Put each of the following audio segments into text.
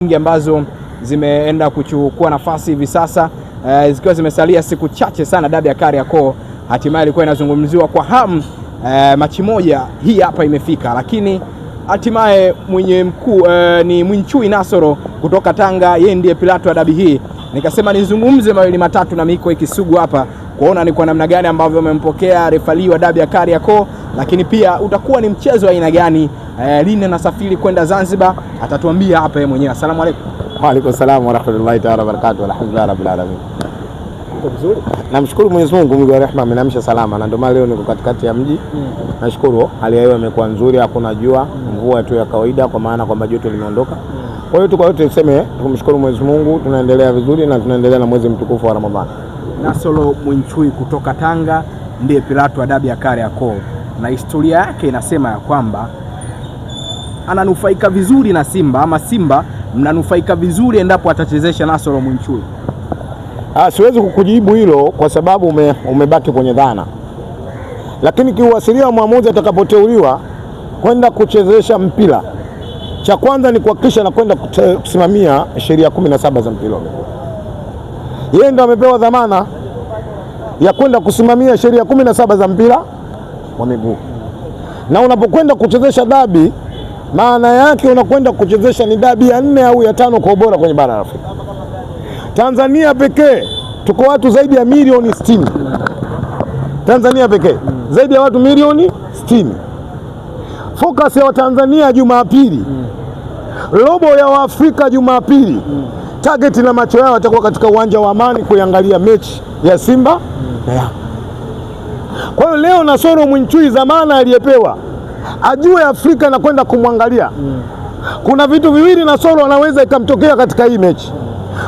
nyingi ambazo zimeenda kuchukua nafasi hivi sasa, zikiwa zimesalia siku chache sana dabi ya Kariakoo hatimaye ilikuwa inazungumziwa kwa hamu. Machi moja hii hapa imefika, lakini hatimaye mwenye mkuu ni Mwinchui Nasoro kutoka Tanga, yeye ndiye pilato wa dabi hii. Nikasema nizungumze mawili matatu na Miko Ikisugu hapa kuona ni kwa namna gani ambavyo wamempokea refali wa dabi ya Kariakoo, lakini pia utakuwa ni mchezo wa aina gani, lini anasafiri kwenda Zanzibar, atatuambia hapa yeye mwenyewe. Asalamu alaykum. Wa alaykum salaam wa rahmatullahi ta'ala wa barakatuh. Alhamdulillah rabbil alamin. Vizuri. Namshukuru Mwenyezi Mungu mwingi wa rehema, amenamsha salama na ndio maana leo niko katikati ya mji. Nashukuru hali ya hewa imekuwa nzuri, hakuna jua, mvua tu ya kawaida kwa maana kwamba joto limeondoka. Kwa hiyo kwa yote tuseme tumshukuru Mwenyezi Mungu, tunaendelea vizuri na tunaendelea na mwezi mtukufu wa Ramadhani. Nasoro Mwinchui kutoka Tanga ndiye pilato wa dabi ya Kariakoo, na historia yake inasema ya kwamba ananufaika vizuri na Simba, ama Simba mnanufaika vizuri endapo atachezesha Nasoro Mwinchui. Siwezi kukujibu hilo kwa sababu umebaki kwenye dhana, lakini kiuasilia mwamuzi atakapoteuliwa kwenda kuchezesha mpira, cha kwanza ni kuhakikisha na kwenda kusimamia sheria 17 za mpira. Yeye ndo amepewa dhamana ya kwenda kusimamia sheria 17 za mpira wa miguu. Na unapokwenda kuchezesha dabi, maana yake unakwenda kuchezesha ni dabi ya 4 au ya 5 kwa ubora kwenye bara la Afrika. Tanzania pekee tuko watu zaidi ya milioni 60. Tanzania pekee zaidi ya watu milioni 60. Focus ya Watanzania Jumapili, robo ya Waafrika Jumapili, target na macho yao watakuwa katika uwanja wa Amani kuangalia mechi ya Simba na Yanga. Kwa hiyo leo Nasoro Mwinchui zamana aliyepewa ajue Afrika na kwenda kumwangalia. Kuna vitu viwili Nasoro anaweza ikamtokea katika hii mechi.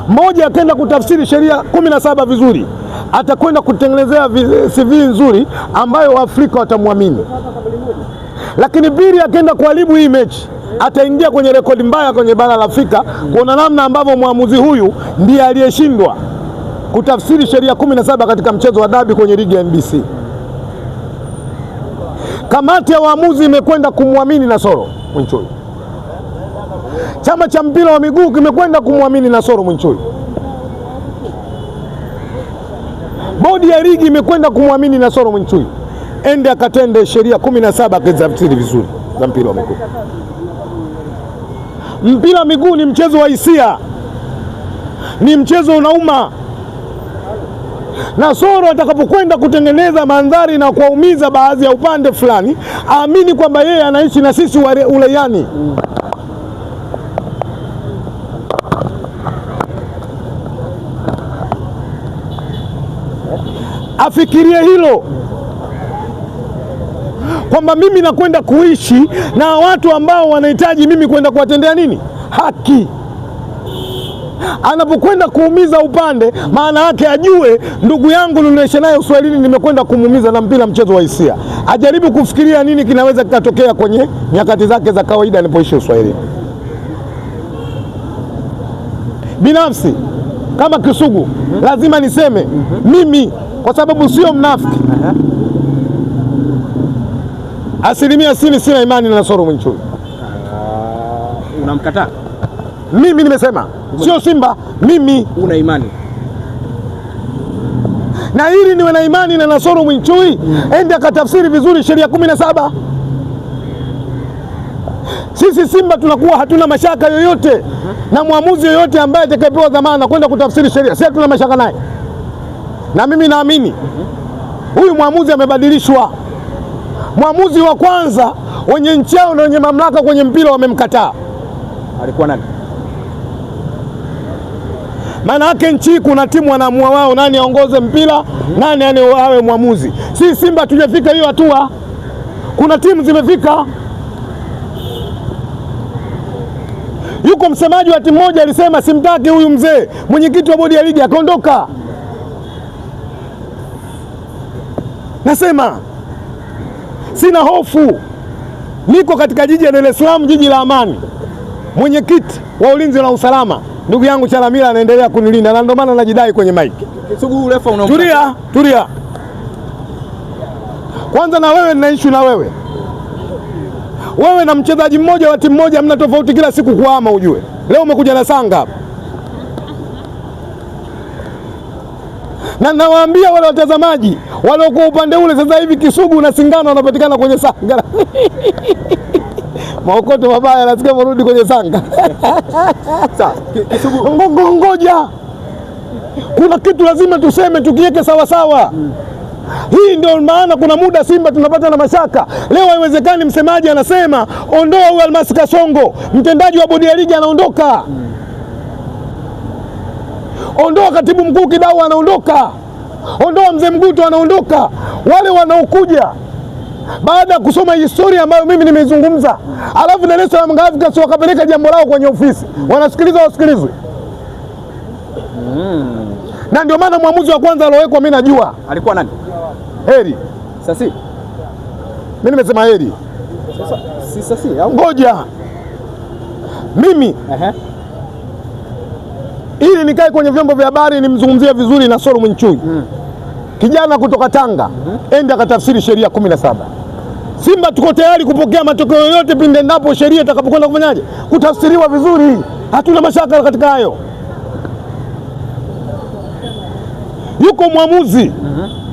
Moja, akaenda kutafsiri sheria 17 vizuri, atakwenda kutengenezea CV nzuri ambayo Afrika watamwamini. Lakini pili, akaenda kuharibu hii mechi, ataingia kwenye rekodi mbaya kwenye bara la Afrika, kuona namna ambavyo mwamuzi huyu ndiye aliyeshindwa kutafsiri sheria 17 katika mchezo wa dabi kwenye ligi ya NBC. Kamati ya waamuzi imekwenda kumwamini Nasoro Mwinchui. Chama cha mpira wa miguu kimekwenda kumwamini Nasoro Mwinchui. Bodi ya ligi imekwenda kumwamini Nasoro Mwinchui. Ende akatende sheria 17 akizitafsiri vizuri za mpira wa miguu. Mpira wa miguu ni mchezo wa hisia, ni mchezo unauma. Nasoro atakapokwenda kutengeneza mandhari na kuwaumiza baadhi ya upande fulani, aamini kwamba yeye anaishi na sisi Uleyani. Afikirie hilo, kwamba mimi nakwenda kuishi na watu ambao wanahitaji mimi kwenda kuwatendea nini? Haki. Anapokwenda kuumiza upande, maana yake ajue ndugu yangu nilioishi naye Uswahilini nimekwenda kumuumiza na mpira mchezo wa hisia. Ajaribu kufikiria nini kinaweza kikatokea kwenye nyakati zake za kawaida anapoishi Uswahilini. Binafsi kama Kisugu lazima niseme mimi, kwa sababu sio mnafiki, 60% sina imani na Nasoro Mwinchui. Unamkataa? Mimi nimesema sio Simba, mimi una imani. Na ili niwe na imani na Nasoro Mwinchui, ende akatafsiri vizuri sheria 17. Sisi Simba tunakuwa hatuna mashaka yoyote na mwamuzi yoyote ambaye atakayepewa dhamana kwenda kutafsiri sheria. Sisi hatuna mashaka naye. Na mimi naamini huyu mwamuzi amebadilishwa. Mwamuzi wa kwanza wenye nchi yao na wenye mamlaka kwenye mpira wamemkataa. Alikuwa nani? Maana yake nchi kuna timu wanaamua wao nani aongoze mpira, nani awe mwamuzi. Si Simba tujafika hiyo hatua. Kuna timu zimefika. Yuko msemaji wa timu moja alisema simtaki huyu mzee, mwenyekiti wa bodi ya ligi akaondoka. Nasema sina hofu, niko katika jiji la Dar es Salaam, jiji la amani. Mwenyekiti wa ulinzi na usalama ndugu yangu Chalamila anaendelea kunilinda, na ndio maana najidai kwenye mic. Kisugu refa unaomba. Tulia. Kwanza na wewe nina issue na wewe. Wewe na mchezaji mmoja wa timu moja mna tofauti kila siku kuhama ujue. Leo umekuja na Sanga hapa. Na nawaambia wale watazamaji waliokuwa upande ule sasa hivi Kisugu na Singano wanapatikana kwenye Sanga. Maokoto mabaya nasikia warudi kwenye Sanga. Sasa Kisugu, ngoja. Kuna kitu lazima tuseme tukiweke sawa sawa. Hii ndio maana kuna muda Simba tunapata na mashaka. Leo haiwezekani msemaji anasema ondoa huyu Almasi Kasongo, mtendaji wa bodi ya ligi anaondoka. Ondoa katibu mkuu Kidau anaondoka. Ondoa mzee Mguto anaondoka. Wale wanaokuja baada ya kusoma historia ambayo mimi nimeizungumza, alafu Dar es Salaam Africans wakapeleka jambo lao kwenye ofisi, wanasikiliza wasikilizwe. Na ndio maana mwamuzi wa kwanza alowekwa mimi najua alikuwa nani? Heri. Sasa mimi nimesema Heri. Sasa ngoja mimi ili nikae kwenye vyombo vya habari nimzungumzie vizuri na Soro Mwinchui. Kijana kutoka Tanga, ende akatafsiri sheria 17. Simba tuko tayari kupokea matokeo yoyote pindi endapo sheria itakapokwenda kufanyaje? Kutafsiriwa vizuri. Hatuna mashaka katika hayo. Yuko mwamuzi,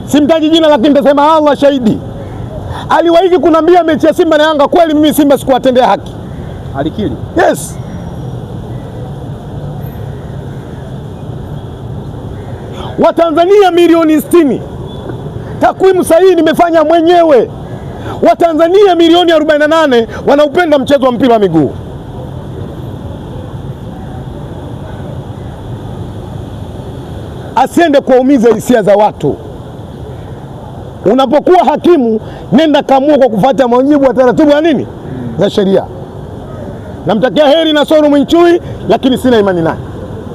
simtaji jina lakini nitasema Allah shahidi, aliwahi kunambia mechi ya Simba na Yanga, kweli mimi Simba sikuwatendea haki. Alikiri? Yes. Watanzania milioni 60. Takwimu sahihi nimefanya mwenyewe. Watanzania milioni 48 wanaupenda mchezo wa mpira wa miguu. Asiende kuumiza hisia za watu. Unapokuwa hakimu, nenda kamua kwa kufuata mujibu wa taratibu ya nini? Za sheria. Namtakia heri na Soro Mwinchui, lakini sina imani naye.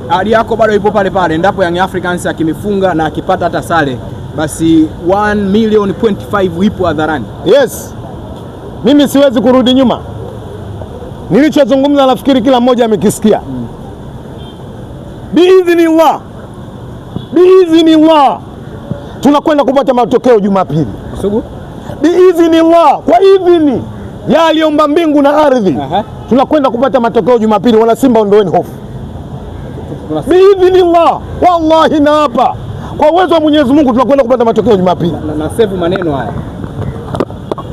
Ahadi yako bado ipo pale pale, endapo Young Africans akimifunga na akipata hata sare, basi 1.5 ipo hadharani. Yes. Mimi siwezi kurudi nyuma. Nilichozungumza nafikiri kila mmoja amekisikia. Biidhnillah. Biidhnillah. Tunakwenda kupata matokeo Jumapili. Sugu? Biidhnillah. Kwa idhini ya aliomba mbingu na ardhi. Tunakwenda kupata matokeo Jumapili. Wana Simba ondoeni hofu. Biidhnillah. Wallahi na hapa. Kwa uwezo wa Mwenyezi Mungu tunakwenda kupata matokeo Jumapili. Na save maneno haya.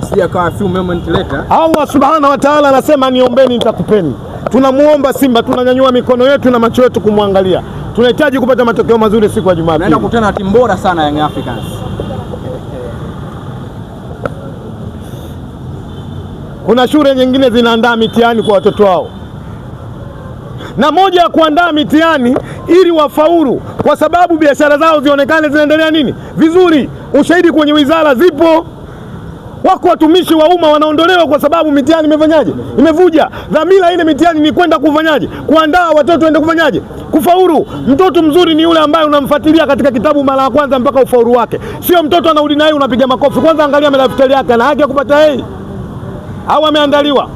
Sija kwa few moment later. Allah Subhanahu wa Ta'ala anasema niombeni nitakupeni. Tunamuomba Simba, tunanyanyua mikono yetu na macho yetu kumwangalia. Tunahitaji kupata matokeo mazuri siku ya Jumapili. Naenda kukutana na timu bora sana Young Africans. Kuna shule nyingine zinaandaa mitihani kwa watoto wao. Na moja ya kuandaa mitihani ili wafaulu, kwa sababu biashara zao zionekane zinaendelea nini? Vizuri. Ushahidi kwenye wizara zipo. Wako watumishi wa umma wanaondolewa kwa sababu mitihani imefanyaje? Imevuja. Dhamira ile mitihani ni kwenda kufanyaje? Kuandaa watoto waende kufanyaje? Kufaulu. Mtoto mzuri ni yule ambaye unamfuatilia katika kitabu mara ya kwanza mpaka ufaulu wake. Sio mtoto anarudi naye unapiga makofi. Kwanza angalia madaftari yake, na haki ya kupata A au ameandaliwa.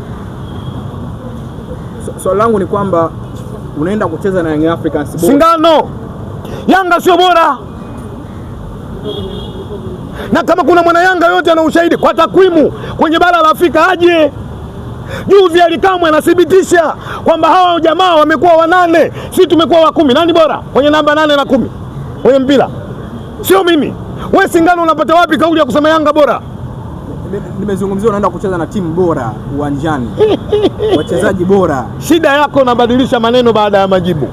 Swali langu ni kwamba unaenda kucheza na Young Africans. Singano. Yanga sio bora. Na kama kuna mwana Yanga yote ana ushahidi kwa takwimu kwenye bara la Afrika aje. Juzi Alikamwe anathibitisha kwamba hawa jamaa wamekuwa 8, sisi tumekuwa wa 10. Nani bora kwenye namba 8 na 10 kwenye mpira? Sio mimi. Wewe Singano unapata wapi kauli ya kusema Yanga bora? Nimezungumzia unaenda kucheza na timu bora uwanjani. Wachezaji bora. Shida yako unabadilisha maneno baada ya majibu.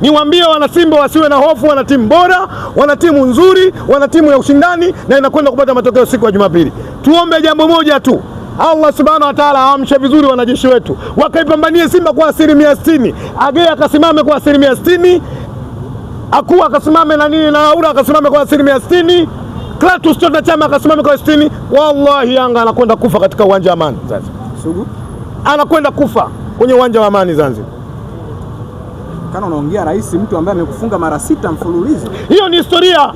Niwaambie wana Simba wasiwe na hofu, wana timu bora, wana timu nzuri, wana timu ya ushindani na inakwenda kupata matokeo siku ya Jumapili. Tuombe jambo moja tu. Allah Subhanahu wa Ta'ala aamshe vizuri wanajeshi wetu. Wakaipambanie Simba kwa 60%. Agea akasimame kwa 60%. Akua akasimame na nini na Aura akasimame kwa 60%. Klatus Tota Chama akasimame kwa 60%. Wallahi Yanga anakwenda kufa katika uwanja wa Amani Zanzibar. Sugu? Anakwenda kufa kwenye uwanja wa Amani Zanzibar. Kana unaongea rais, mtu ambaye amekufunga mara 6 mfululizo. Hiyo ni historia.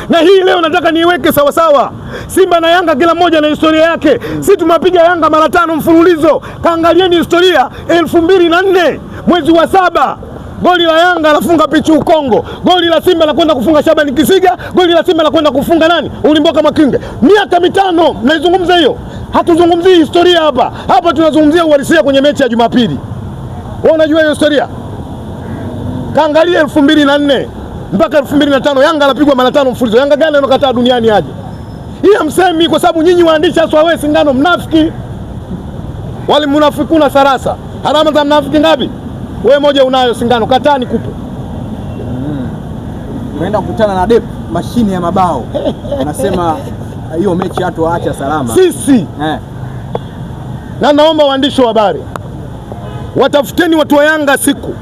Na hii leo nataka niiweke sawa sawa. Simba na Yanga kila mmoja na historia yake. Sisi tumepiga Yanga mara 5 mfululizo. Kaangalieni historia 2004 mwezi wa 7. Goli la Yanga anafunga Pichu Kongo. Goli la Simba anakwenda kufunga Shabani Kisiga. Goli la Simba anakwenda kufunga nani? Ulimboka Makinge. Miaka 5 naizungumza hiyo. Hatuzungumzii historia hapa. Hapa tunazungumzia uhalisia kwenye mechi ya Jumapili. Wewe unajua hiyo historia? Kaangalia 2004 mpaka 2005 Yanga anapigwa mara 5 mfululizo. Yanga gani anakataa duniani aje? Hii hamsemi kwa sababu nyinyi waandishi hasa wewe Singano mnafiki. Wale mnafikuna sarasa. Harama za mnafiki ngapi? Wewe moja unayo Singano, kataa nikupe. Unaenda kukutana na Dep mashine ya mabao. Anasema hiyo mechi hatu waacha salama. Sisi. Na naomba waandishi wa habari watafuteni watu wa Yanga siku.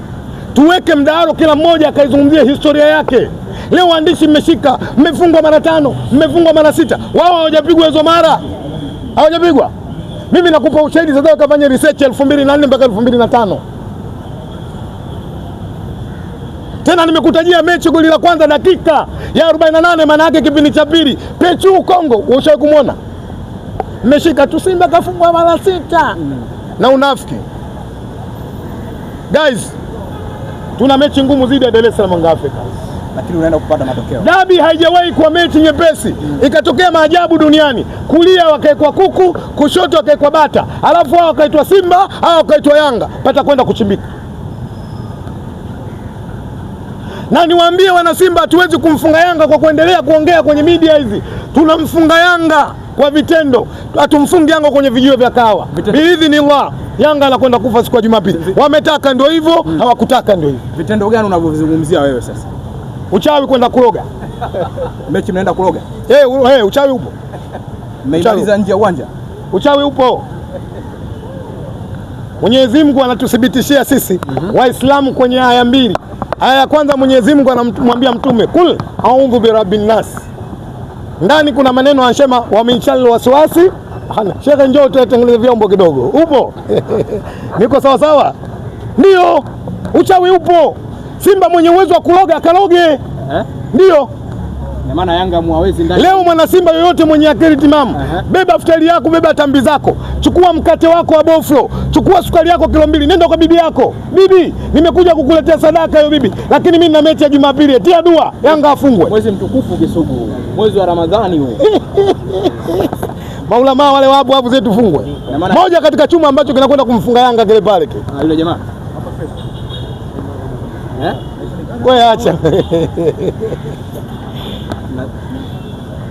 Tuweke mdahalo kila mmoja akaizungumzia historia yake. Leo waandishi mmeshika, mmefungwa mara 5, mmefungwa mara 6. Wao hawajapigwa hizo mara. Hawajapigwa. Mimi nakupa ushahidi sasa ukafanya research 2004 mpaka 2005. Tena nimekutajia mechi goli la kwanza dakika ya 48 maana yake kipindi cha pili. Pechu Kongo, ushawahi kumwona? Mmeshika tu Simba kafungwa mara 6. Na unafiki. Guys, tuna mechi ngumu zidi ya Dar es Salaam Young Africans. Lakini unaenda kupata matokeo. Dabi haijawahi kuwa mechi nyepesi. Ikatokea maajabu duniani. Kulia wakaekwa kuku, kushoto wakaekwa bata. Alafu hao wakaitwa Simba, hao wakaitwa Yanga. Pata kwenda kuchimbika. Na niwaambie wana Simba hatuwezi kumfunga Yanga kwa kuendelea kuongea kwenye media hizi. Tunamfunga Yanga kwa vitendo. Hatumfungi Yanga kwenye vijio vya kawa. Biidhnillah. Yanga anakwenda kufa siku ya Jumapili. Wametaka ndio hivyo, hawakutaka ndio hivyo. Vitendo gani unavyozungumzia wewe sasa? Uchawi kwenda kuloga. Mechi mnaenda kuloga? Uchawi upo. Mmeimaliza nje ya uwanja? Uchawi upo. Mwenyezi Mungu anatuthibitishia sisi Waislamu kwenye aya 2. Aya ya kwanza Mwenyezi Mungu anamwambia mtume, "Kul a'udhu birabbin nas." Ndani kuna maneno anasema wa min sharri waswasi. Shekhe njoo tutengeneze vyombo kidogo. Upo? Niko sawa sawa? Ndio. Uchawi upo. Simba mwenye uwezo wa kuloga akaloge. Ndio. Na maana Yanga muwawezi ndani. Leo mwana Simba yoyote mwenye akili timamu, beba futari yako, beba tambi zako, chukua mkate wako wa boflo, chukua sukari yako kilo 2, nenda kwa bibi yako. Bibi, nimekuja kukuletea sadaka hiyo bibi, lakini mimi nina mechi ya Jumapili, tia dua Yanga afungwe. Mwezi mtukufu Kisugu, mwezi wa Ramadhani huo. Maulama wale wapo zetu fungwe. Moja katika chuma ambacho kinakwenda kumfunga Yanga kile pale kile. Yule jamaa. Wewe acha.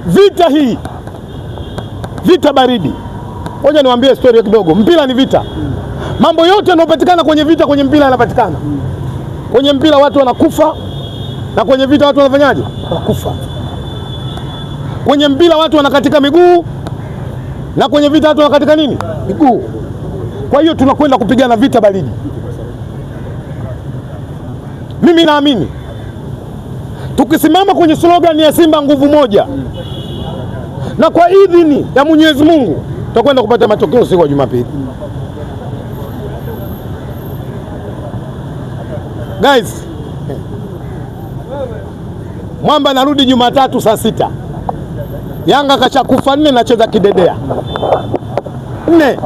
Vita hii. Vita baridi. Ngoja niwaambie story kidogo. Mpira ni vita. Mambo yote yanayopatikana kwenye vita kwenye mpira yanapatikana. Kwenye mpira watu wanakufa na kwenye vita watu wanafanyaje? Wanakufa. Kwenye mpira watu wanakatika miguu na kwenye vita watu wanakatika nini? Miguu. Kwa hiyo tunakwenda kupigana vita baridi. Mimi naamini tukisimama kwenye slogan ya Simba nguvu moja, na kwa idhini ya Mwenyezi Mungu tutakwenda kupata matokeo siku ya Jumapili. Guys, Mwamba narudi Jumatatu saa 6. Yanga kashakufa 4 nacheza kidedea 4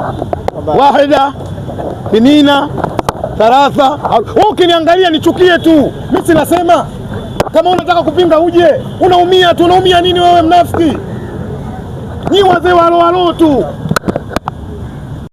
wahida kinina thalatha. Wewe ukiniangalia nichukie tu, mimi sinasema. Kama unataka kupinga uje, unaumia tu. Unaumia nini wewe mnafiki? Nyi wazee walo tu.